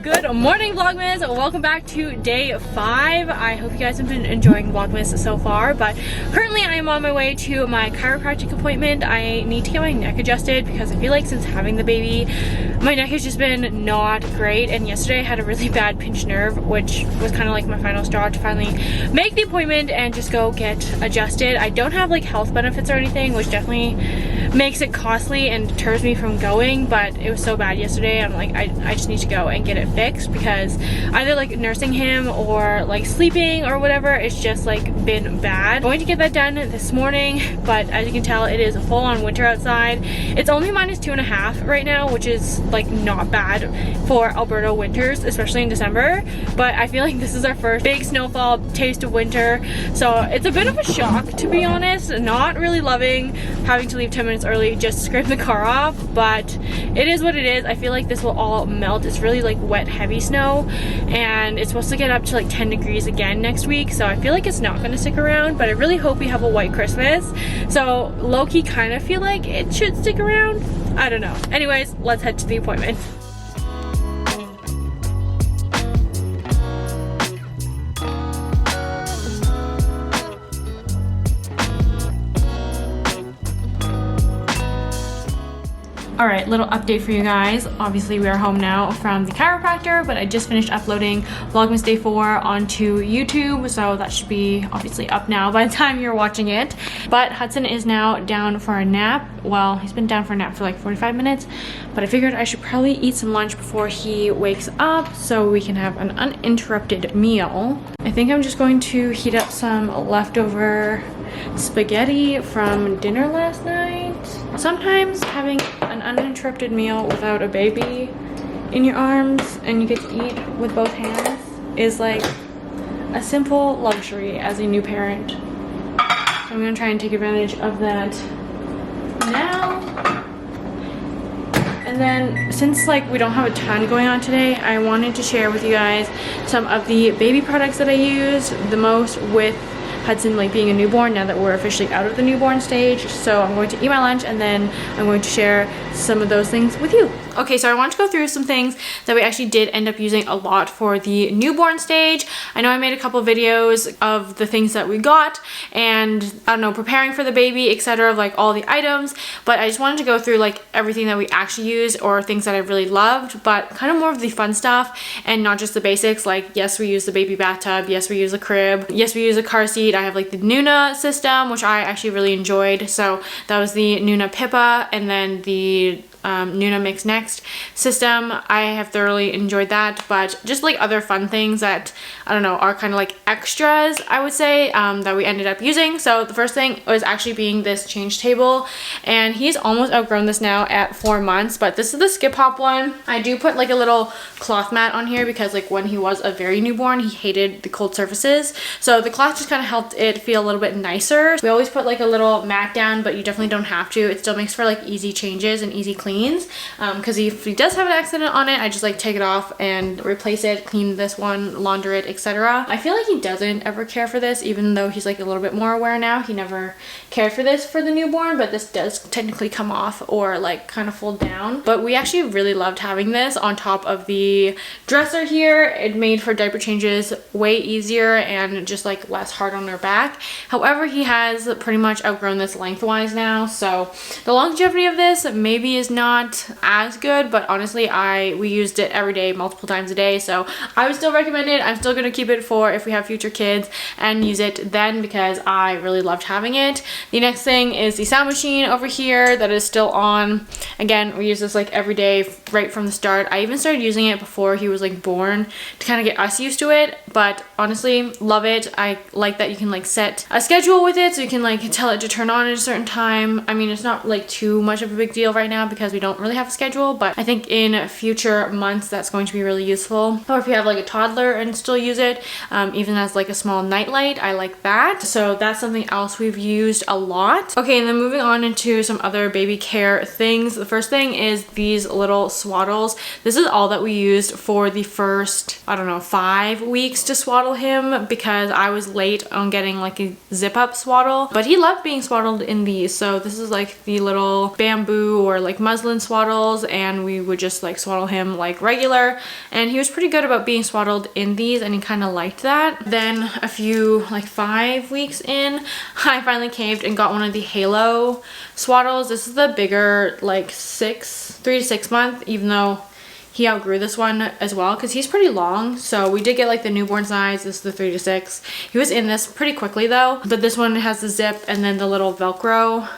Good morning, Vlogmas. Welcome back to day 5. I hope you guys have been enjoying Vlogmas so far, but currently I am on my way to my chiropractic appointment. I need to get my neck adjusted because I feel like since having the baby, my neck has just been not great, and yesterday I had a really bad pinched nerve, which was kind of like my final straw to finally make the appointment and just go get adjusted. I don't have like health benefits or anything, which definitely makes it costly and deters me from going, but it was so bad yesterday. I'm like, I just need to go and get it fixed because either like nursing him or like sleeping or whatever, it's just like been bad. I'm going to get that done this morning, but as you can tell, it is full-on winter outside. It's only -2.5 right now, which is like not bad for Alberta winters, especially in December, but I feel like this is our first big snowfall, taste of winter, so it's a bit of a shock, to be honest. Not really loving having to leave 10 minutes early just to scrape the car off, but it is what it is. I feel like this will all melt. It's really like wet, heavy snow, and it's supposed to get up to like 10 degrees again next week, so I feel like it's not going to stick around, but I really hope we have a white Christmas. So low-key kind of feel like it should stick around. I don't know. Anyways, let's head to the appointment. Alright, little update for you guys. Obviously we are home now from the chiropractor, but I just finished uploading Vlogmas Day 4 onto YouTube, so that should be obviously up now by the time you're watching it. But Hudson is now down for a nap. Well, he's been down for a nap for like 45 minutes, but I figured I should probably eat some lunch before he wakes up so we can have an uninterrupted meal. I think I'm just going to heat up some leftover spaghetti from dinner last night. Sometimes having an uninterrupted meal without a baby in your arms and you get to eat with both hands is like a simple luxury as a new parent. So I'm gonna try and take advantage of that now. And then since like we don't have a ton going on today, I wanted to share with you guys some of the baby products that I use the most with Hudson like being a newborn, now that we're officially out of the newborn stage. So I'm going to eat my lunch and then I'm going to share some of those things with you. Okay, so I want to go through some things that we actually did end up using a lot for the newborn stage. I know I made a couple videos of the things that we got and I don't know, preparing for the baby, etc., of like all the items, but I just wanted to go through like everything that we actually used or things that I really loved, but kind of more of the fun stuff and not just the basics. Like, yes, we use the baby bathtub, yes, we use a crib, yes, we use a car seat. I have like the Nuna system, which I actually really enjoyed. So that was the Nuna Pippa, and then the Nuna Mix Next system. I have thoroughly enjoyed that, but just like other fun things that I don't know are kind of like extras, I would say, that we ended up using. So the first thing was actually being this change table, and he's almost outgrown this now at 4 months, but this is the Skip Hop one. I do put like a little cloth mat on here because like when he was a very newborn, he hated the cold surfaces, so the cloth just kind of helped it feel a little bit nicer. We always put like a little mat down, but you definitely don't have to. It still makes for like easy changes and easy cleans, because if he does have an accident on it, I just like take it off and replace it, clean this one, launder it, etc. I feel like he doesn't ever care for this, even though he's like a little bit more aware now. He never cared for this for the newborn, but this does technically come off or like kind of fold down. But we actually really loved having this on top of the dresser here. It made for diaper changes way easier and just like less hard on our back. However, he has pretty much outgrown this lengthwise now, so the longevity of this maybe is not as good, but honestly we used it every day, multiple times a day, so I would still recommend it. I'm still gonna keep it for if we have future kids and use it then, because I really loved having it. The next thing is the sound machine over here that is still on. Again, we use this like every day right from the start. I even started using it before he was like born to kind of get us used to it, but honestly love it. I like that you can like set a schedule with it, so you can like tell it to turn on at a certain time. I mean, it's not like too much of a big deal right now because we don't really have a schedule, but I think in future months that's going to be really useful. Or if you have like a toddler and still use it, even as like a small nightlight, I like that. So that's something else we've used a lot. Okay, and then moving on into some other baby care things. The first thing is these little swaddles. This is all that we used for the first, I don't know, 5 weeks to swaddle him, because I was late on getting like a zip up swaddle, but he loved being swaddled in these. So this is like the little bamboo or like muslin muslin swaddles, and we would just like swaddle him like regular, and he was pretty good about being swaddled in these, and he kind of liked that. Then a few, like 5 weeks in, I finally caved and got one of the Halo swaddles. This is the bigger, like 3 to 6 month, even though he outgrew this one as well because he's pretty long. So we did get like the newborn size. This is the 3 to 6. He was in this pretty quickly though, but this one has the zip and then the little Velcro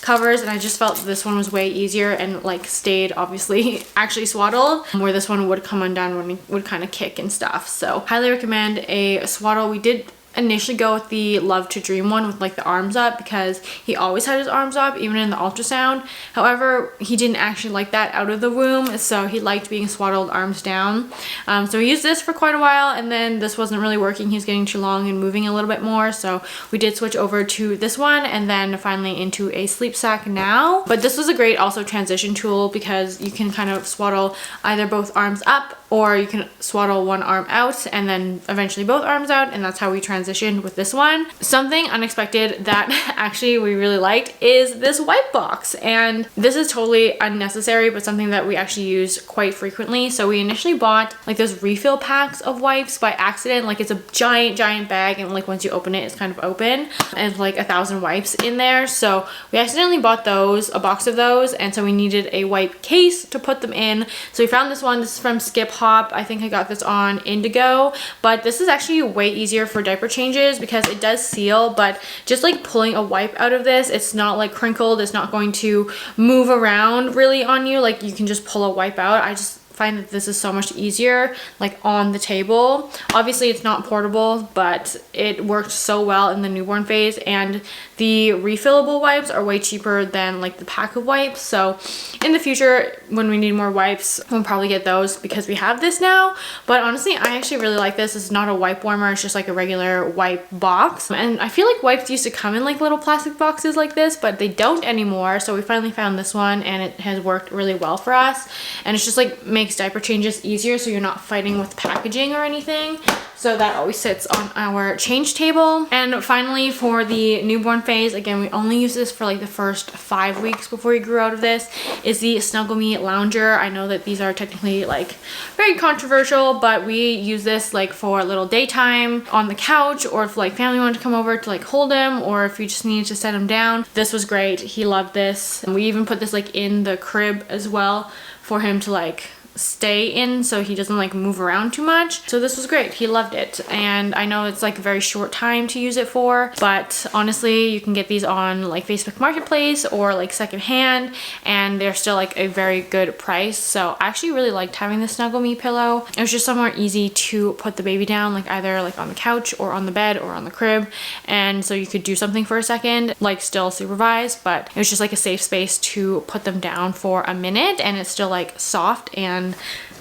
covers, and I just felt this one was way easier and like stayed obviously actually swaddled, where this one would come undone when he would kind of kick and stuff. So highly recommend a swaddle. We did initially go with the Love to Dream one with like the arms up because he always had his arms up even in the ultrasound. However, he didn't actually like that out of the womb, so he liked being swaddled arms down. So we used this for quite a while, and then this wasn't really working. He was getting too long and moving a little bit more, so we did switch over to this one and then finally into a sleep sack now. But this was a great also transition tool because you can kind of swaddle either both arms up, or you can swaddle one arm out and then eventually both arms out, and that's how we transitioned with this one. Something unexpected that actually we really liked is this wipe box, and this is totally unnecessary but something that we actually use quite frequently. So we initially bought like those refill packs of wipes by accident. Like it's a giant bag, and like once you open it, it's kind of open and like 1,000 wipes in there. So we accidentally bought those, a box of those, and so we needed a wipe case to put them in. So we found this one. This is from Skip Hop. I think I got this on Indigo, but this is actually way easier for diaper changes because it does seal, but just like pulling a wipe out of this, it's not like crinkled, it's not going to move around really on you. Like you can just pull a wipe out. I just find that this is so much easier like on the table. Obviously it's not portable, but it worked so well in the newborn phase, and the refillable wipes are way cheaper than like the pack of wipes. So in the future when we need more wipes, we'll probably get those because we have this now. But honestly, I actually really like this. It's not a wipe warmer, it's just like a regular wipe box, and I feel like wipes used to come in like little plastic boxes like this, but they don't anymore. So we finally found this one, and it has worked really well for us, and it's just like makes diaper changes easier, so you're not fighting with packaging or anything. So that always sits on our change table. And finally, for the newborn phase, again, we only use this for like the first 5 weeks before he grew out of this, is the Snuggle Me Lounger. I know that these are technically like very controversial, but we use this like for a little daytime on the couch, or if like family wanted to come over to like hold him, or if you just needed to set him down. This was great. He loved this. And we even put this like in the crib as well for him to like stay in, so he doesn't like move around too much. So this was great. He loved it, and I know it's like a very short time to use it for, but honestly you can get these on like Facebook Marketplace or like secondhand, and they're still like a very good price. So I actually really liked having the Snuggle Me pillow. It was just somewhere easy to put the baby down, like either like on the couch or on the bed or on the crib, and so you could do something for a second, like still supervised, but it was just like a safe space to put them down for a minute, and it's still like soft and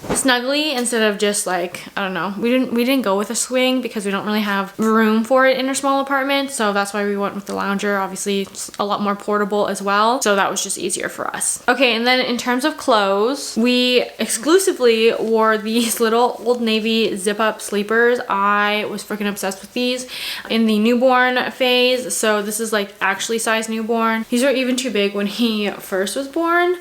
snuggly instead of just like, I don't know, we didn't go with a swing because we don't really have room for it in our small apartment, so that's why we went with the lounger. Obviously it's a lot more portable as well, so that was just easier for us. Okay, and then in terms of clothes, we exclusively wore these little Old Navy zip up sleepers. I was freaking obsessed with these in the newborn phase. So this is like actually size newborn. These were even too big when he first was born,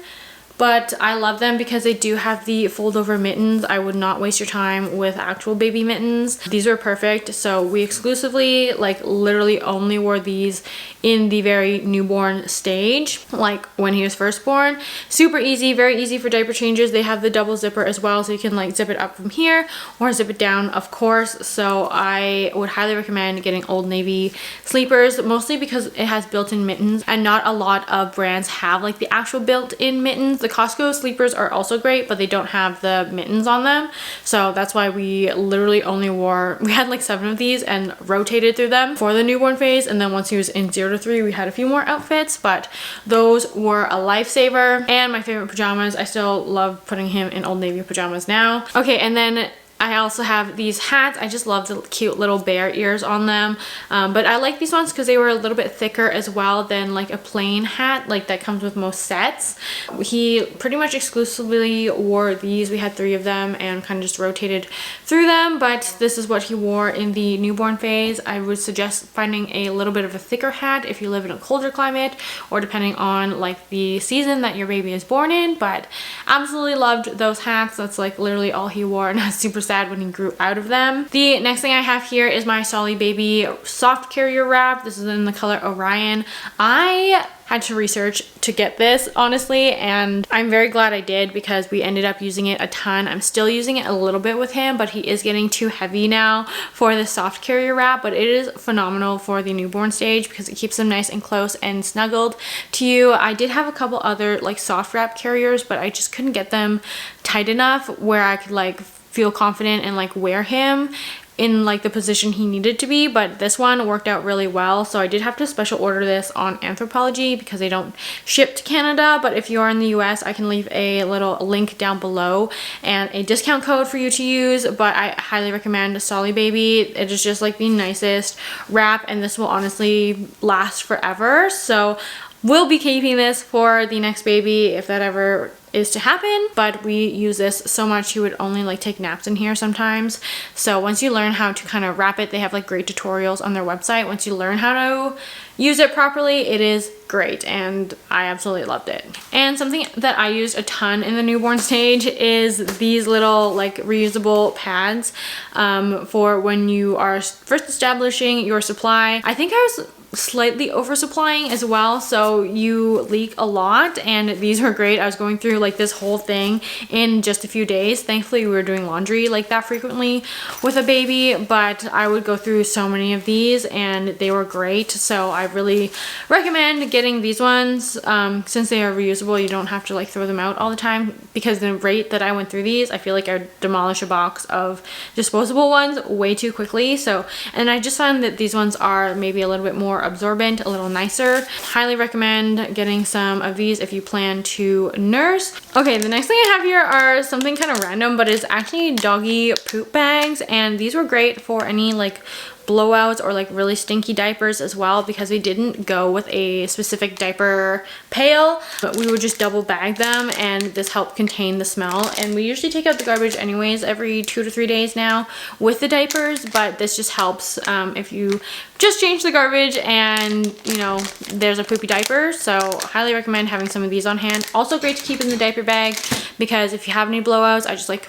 but I love them because they do have the fold over mittens. I would not waste your time with actual baby mittens. These were perfect. So we exclusively, like literally only wore these in the very newborn stage, like when he was first born. Super easy, very easy for diaper changes. They have the double zipper as well, so you can like zip it up from here or zip it down, of course. So I would highly recommend getting Old Navy sleepers, mostly because it has built-in mittens, and not a lot of brands have like the actual built-in mittens. The Costco sleepers are also great, but they don't have the mittens on them. So that's why we literally only wore, we had like 7 of these and rotated through them for the newborn phase. And then once he was in 0 to 3, we had a few more outfits, but those were a lifesaver. And my favorite pajamas, I still love putting him in Old Navy pajamas now. Okay, and then I also have these hats. I just love the cute little bear ears on them. But I like these ones because they were a little bit thicker as well than like a plain hat like that comes with most sets. He pretty much exclusively wore these. We had 3 of them and kind of just rotated through them, but this is what he wore in the newborn phase. I would suggest finding a little bit of a thicker hat if you live in a colder climate, or depending on like the season that your baby is born in. But absolutely loved those hats. That's like literally all he wore, and I was super sad when he grew out of them. The next thing I have here is my Solly Baby soft carrier wrap. This is in the color Orion. I had to research to get this, honestly, and I'm very glad I did because we ended up using it a ton. I'm still using it a little bit with him, but he is getting too heavy now for the soft carrier wrap, but it is phenomenal for the newborn stage because it keeps him nice and close and snuggled to you. I did have a couple other like soft wrap carriers, but I just couldn't get them tight enough where I could like feel confident and like wear him in like the position he needed to be, but this one worked out really well. So I did have to special order this on Anthropologie because they don't ship to Canada, but if you are in the US, I can leave a little link down below and a discount code for you to use. But I highly recommend Solly Baby. It is just like the nicest wrap, and this will honestly last forever. So we'll be keeping this for the next baby if that ever is to happen, but we use this so much he would only like take naps in here sometimes. So once you learn how to kind of wrap it, they have like great tutorials on their website. Once you learn how to use it properly, it is great, and I absolutely loved it. And something that I used a ton in the newborn stage is these little like reusable pads for when you are first establishing your supply. I think I was slightly oversupplying as well, so you leak a lot, and these were great. I was going through like this whole thing in just a few days. Thankfully we were doing laundry like that frequently with a baby, but I would go through so many of these and they were great. So I really recommend getting these ones. Since they are reusable, you don't have to like throw them out all the time, because the rate that I went through these, I feel like I would demolish a box of disposable ones way too quickly. So, and I just found that these ones are maybe a little bit more absorbent, a little nicer. Highly recommend getting some of these if you plan to nurse. Okay, the next thing I have here are something kind of random, but it's actually doggy poop bags, and these were great for any like blowouts or like really stinky diapers as well, because we didn't go with a specific diaper pail, but we would just double bag them, and this helped contain the smell. And we usually take out the garbage anyways every 2 to 3 days now with the diapers, but this just helps if you just change the garbage and you know there's a poopy diaper. So highly recommend having some of these on hand. Also great to keep in the diaper bag, because if you have any blowouts, I just like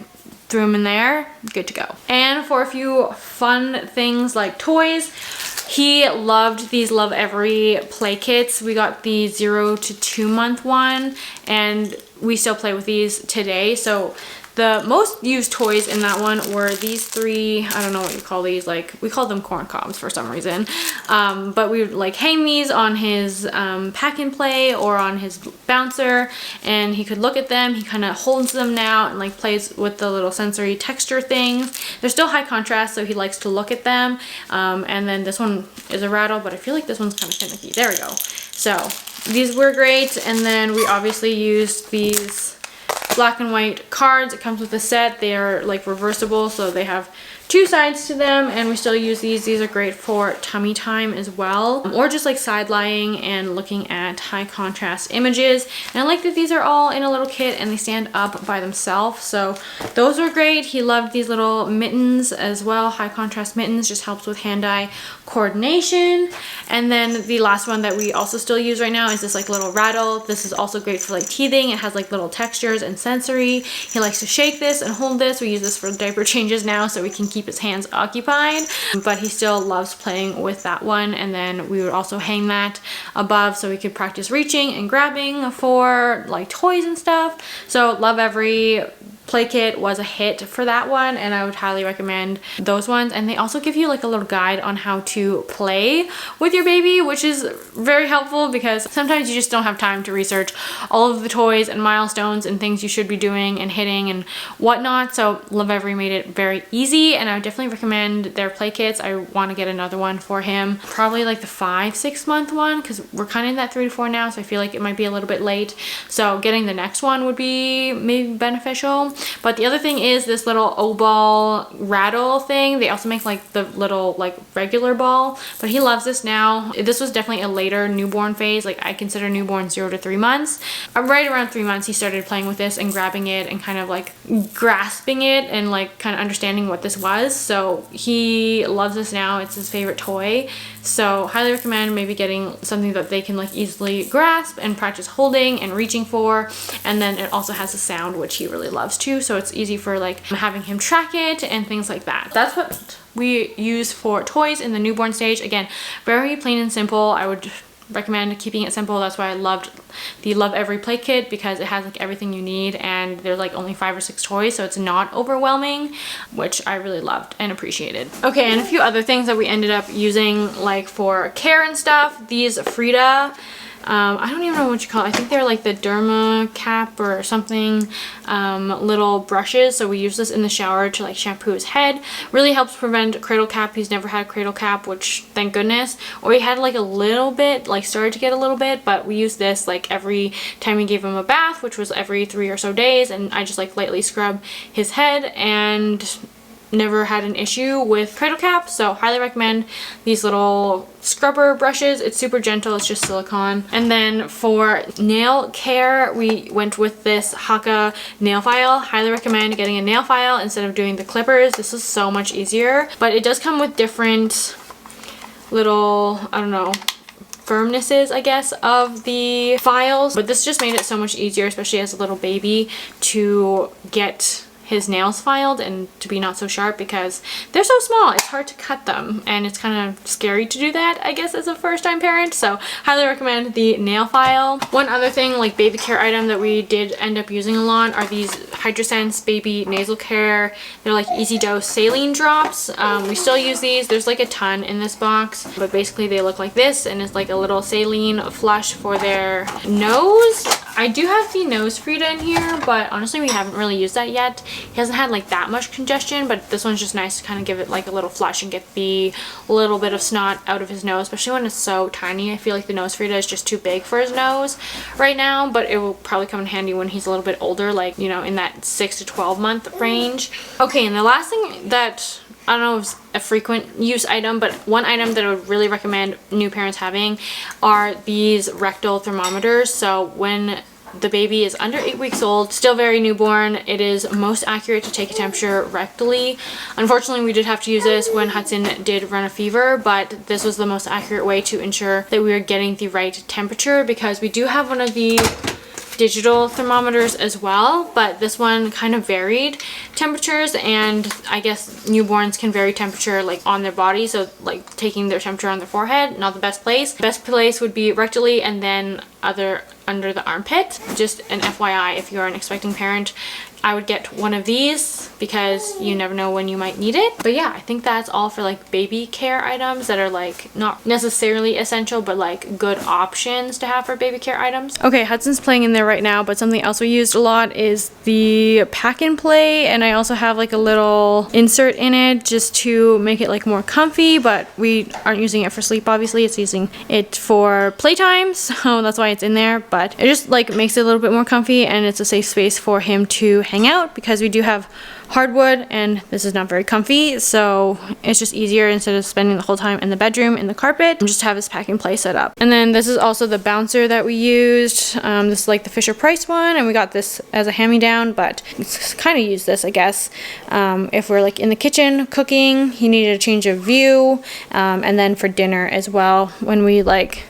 threw them in there, good to go. And for a few fun things like toys, he loved these Love Every play kits. We got the 0 to 2 month one, and we still play with these today. So the most used toys in that one were these 3, I don't know what you call these, like we call them corn cobs for some reason, but we would like hang these on his pack and play or on his bouncer, and he could look at them. He kind of holds them now and like plays with the little sensory texture things. They're still high contrast, so he likes to look at them. And then this one is a rattle, but I feel like this one's kind of finicky. There we go. So these were great. And then we obviously used these black and white cards. It comes with a set. They are like reversible, so they have 2 sides to them, and we still use these. These are great for tummy time as well, or just like side lying and looking at high contrast images. And I like that these are all in a little kit and they stand up by themselves, so those were great. He loved these little mittens as well. High contrast mittens just helps with hand-eye coordination. And then the last one that we also still use right now is this like little rattle. This is also great for like teething. It has like little textures and sensory. He likes to shake this and hold this. We use this for diaper changes now, so we can keep his hands occupied, but he still loves playing with that one. And then we would also hang that above so we could practice reaching and grabbing for like toys and stuff. So Love Every play kit was a hit for that one, and I would highly recommend those ones. And they also give you like a little guide on how to play with your baby, which is very helpful because sometimes you just don't have time to research all of the toys and milestones and things you should be doing and hitting and whatnot. So Love Every made it very easy, and I would definitely recommend their play kits. I want to get another one for him, probably like the 5-6 month one, because we're kind of in that 3 to 4 now, so I feel like it might be a little bit late. So getting the next one would be maybe beneficial. But the other thing is this little O-ball rattle thing. They also make like the little like regular ball, but he loves this now. This was definitely a later newborn phase. Like I consider newborn 0 to 3 months. Right around 3 months he started playing with this and grabbing it and kind of like grasping it and like kind of understanding what this was. So he loves this now. It's his favorite toy. So highly recommend maybe getting something that they can like easily grasp and practice holding and reaching for. And then it also has a sound, which he really loves too, so it's easy for like having him track it and things like that. That's what we use for toys in the newborn stage. Again, very plain and simple. I would recommend keeping it simple. That's why I loved the Love Every Play Kit, because it has like everything you need and there's like only 5 or 6 toys, so it's not overwhelming, which I really loved and appreciated. Okay, and a few other things that we ended up using like for care and stuff. These Frida, I don't even know what you call it. I think they're like the Derma Cap or something, little brushes. So we use this in the shower to like shampoo his head. Really helps prevent cradle cap. He's never had cradle cap, which thank goodness. Or he had like a little bit, like started to get a little bit, but we used this like every time we gave him a bath, which was every 3 or so days, and I just like lightly scrub his head and never had an issue with cradle cap. So highly recommend these little scrubber brushes. It's super gentle, it's just silicone. And then for nail care, we went with this Haka nail file. Highly recommend getting a nail file instead of doing the clippers. This is so much easier, but it does come with different little, I don't know, firmnesses, I guess, of the files, but this just made it so much easier, especially as a little baby, to get his nails filed and to be not so sharp, because they're so small, it's hard to cut them and it's kind of scary to do that, I guess, as a first-time parent. So highly recommend the nail file. One other thing, like baby care item that we did end up using a lot, are these Hydrosense baby nasal care. They're like easy dose saline drops. We still use these. There's like a ton in this box, but basically they look like this, and it's like a little saline flush for their nose. I do have the nose Frida in here, but honestly we haven't really used that yet. He hasn't had like that much congestion, but this one's just nice to kind of give it like a little flush and get the little bit of snot out of his nose, especially when it's so tiny. I feel like the nose Frida is just too big for his nose right now, but it will probably come in handy when he's a little bit older, like, you know, in that 6 to 12 month range. Okay, and the last thing that I don't know if it's a frequent use item, but one item that I would really recommend new parents having are these rectal thermometers. So when the baby is under 8 weeks old, still very newborn, it is most accurate to take a temperature rectally. Unfortunately, we did have to use this when Hudson did run a fever, but this was the most accurate way to ensure that we were getting the right temperature, because we do have one of the digital thermometers as well, but this one kind of varied temperatures, and I guess newborns can vary temperature like on their body, so like taking their temperature on their forehead, not the best place. Best place would be rectally, and then under the armpit. Just an FYI, if you're an expecting parent, I would get one of these because you never know when you might need it. But yeah, I think that's all for like baby care items that are like not necessarily essential, but like good options to have for baby care items. Okay, Hudson's playing in there right now, but something else we used a lot is the pack and play, and I also have like a little insert in it just to make it like more comfy, but we aren't using it for sleep, obviously. It's using it for playtime, so that's why it's in there. But it just like makes it a little bit more comfy, and it's a safe space for him to hang out, because we do have hardwood and this is not very comfy, so it's just easier instead of spending the whole time in the bedroom in the carpet, just have his pack and play set up. And then this is also the bouncer that we used. This is like the Fisher Price one, and we got this as a hand-me-down, but it's kind of use this, I guess, if we're like in the kitchen cooking, he needed a change of view, and then for dinner as well, when we like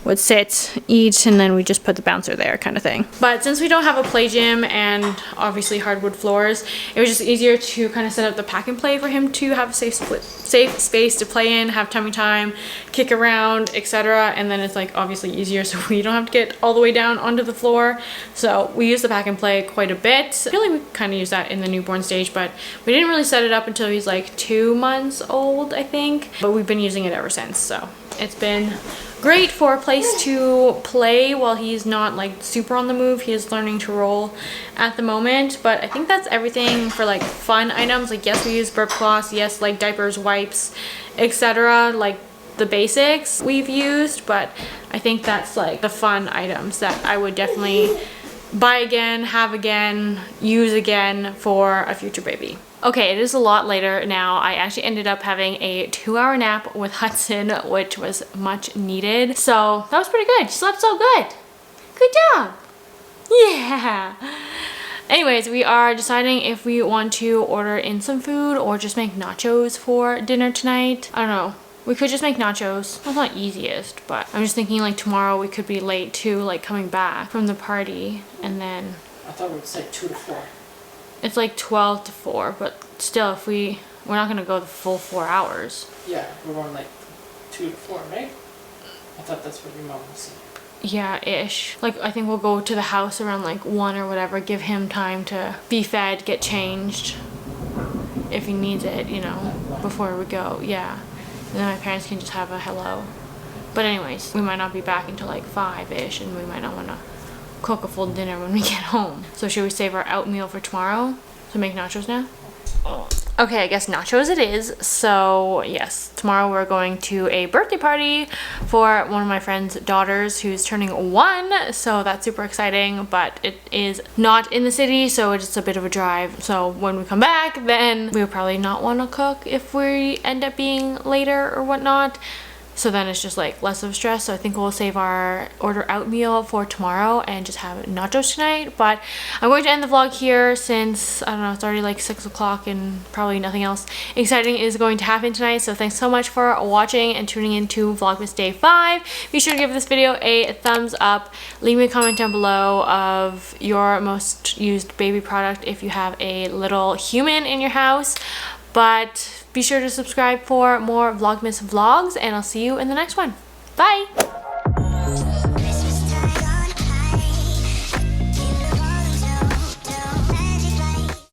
would sit, eat, and then we just put the bouncer there kind of thing. But since we don't have a play gym and obviously hardwood floors, it was just easier to kind of set up the pack and play for him to have a safe space to play in, have tummy time, kick around, etc. And then it's like obviously easier so we don't have to get all the way down onto the floor. So we use the pack and play quite a bit. I feel like we kind of use that in the newborn stage, but we didn't really set it up until he's like 2 months old, I think. But we've been using it ever since, so it's been great for a place to play while he's not like super on the move. He is learning to roll at the moment. But I think that's everything for like fun items. Like, yes, we use burp cloths, yes, like diapers, wipes, etc. Like the basics we've used, but I think that's like the fun items that I would definitely buy again, have again, use again for a future baby. Okay, it is a lot later now. I actually ended up having a 2-hour nap with Hudson, which was much needed. So that was pretty good. She slept so good. Good job. Yeah. Anyways, we are deciding if we want to order in some food or just make nachos for dinner tonight. I don't know. We could just make nachos. That's not easiest, but I'm just thinking like tomorrow we could be late too, like coming back from the party, and then I thought it was like 2 to 4. it's like 12 to 4, but still, if we're not gonna go the full 4 hours. Yeah, we're going like 2 to 4, right? I thought that's what your mom was saying. Yeah, ish. Like, I think we'll go to the house around like 1 or whatever, give him time to be fed, get changed if he needs it, you know, before we go. Yeah. And then my parents can just have a hello. But anyways, we might not be back until like 5-ish, and we might not want to cook a full dinner when we get home. So should we save our out meal for tomorrow to make nachos now? Okay, I guess nachos it is. So yes, tomorrow we're going to a birthday party for one of my friend's daughters who's turning 1. So that's super exciting, but it is not in the city, so it's a bit of a drive. So when we come back, then we'll probably not want to cook if we end up being later or whatnot. So then it's just like less of stress. So I think we'll save our order out meal for tomorrow and just have nachos tonight. But I'm going to end the vlog here since, I don't know, it's already like 6 o'clock and probably nothing else exciting is going to happen tonight. So thanks so much for watching and tuning into Vlogmas Day 5. Be sure to give this video a thumbs up. Leave me a comment down below of your most used baby product if you have a little human in your house. But be sure to subscribe for more Vlogmas vlogs, and I'll see you in the next one. Bye!